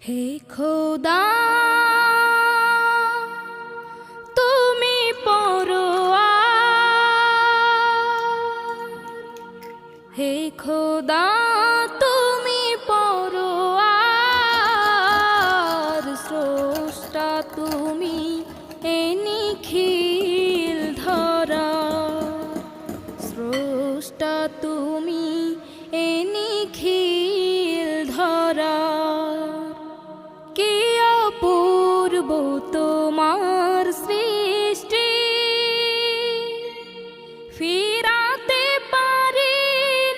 হে খোদা তুমি পরোয়ার, হে খোদা তুমি পরোয়ার, স্রষ্টা তুমি এ নিখিল ধরা, স্রষ্টা তুমি এ নিখিল ধরা। কি অপূর্ব তোমার সৃষ্টি, ফিরাতে পারি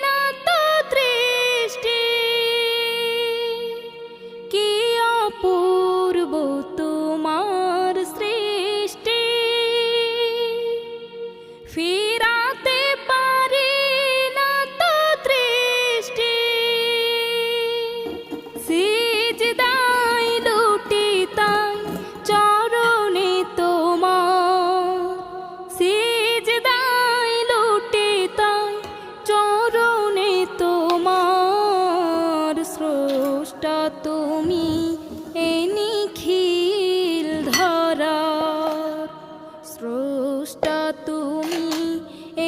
না তো দৃষ্টি। কি অপূর্ব তোমার সৃষ্টি, ফিরাতে পারি না তো দৃষ্টি। সিজদায় লুটি তাই চরণে তোমার, সিজদায় লুটি তাই চরণে তোমার, স্রষ্টা তুমি এ নিখিল ধরার, স্রষ্টা তুমি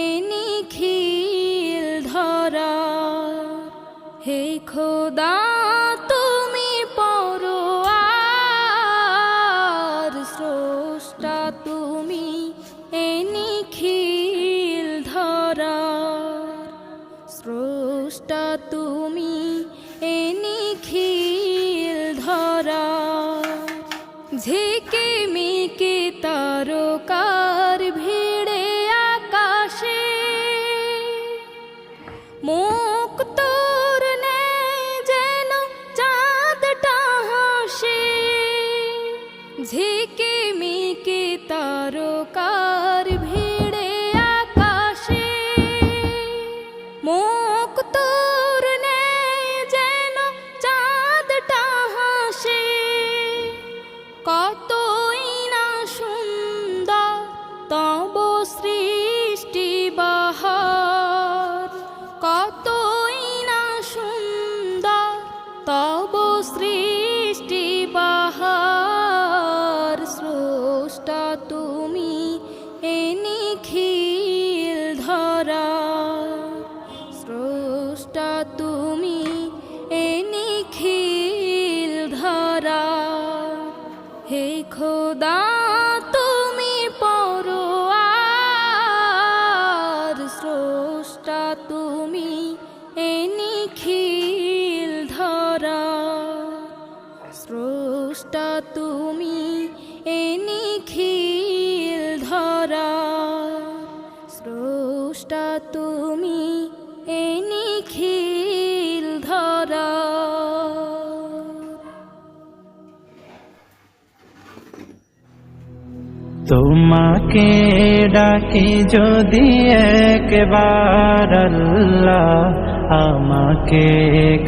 এ নিখিল ধরার। হে খোদা তুমি পরোয়ার, স্রষ্টা তুমি এ নিখিল ধরার, স্রষ্টা তুমি এ নিখিল ধরার। ঝিকিমিকি তারকার ভিড়ে আকাশে মুক্ত ঝিকিমিকি তারকার ভিড়ে আকাশে মুক্তোর নেই যেন চাঁদটা হাসে। কতই না সুন্দর তব সৃষ্টি বাহার, কতই না সুন্দর তব সৃষ্টি বাহার, স্রষ্টা তুমি এ নিখিল ধরার, স্রষ্টা তুমি এ নিখিল ধরার। হে খোদা তুমি পরোয়ার, স্রষ্টা তুমি এ নিখিল ধরার, স্রষ্টা তুমি এ নিখিল ধরার, স্রষ্টা তুমি এ নিখিল ধরার। তোমাকে ডাকি যদি একবার আল্লাহ, আমাকে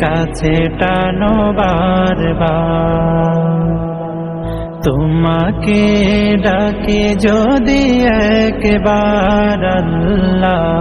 কাছে টানো বারবার। তোমাকে ডাকি যদি একবার আল্লাহ,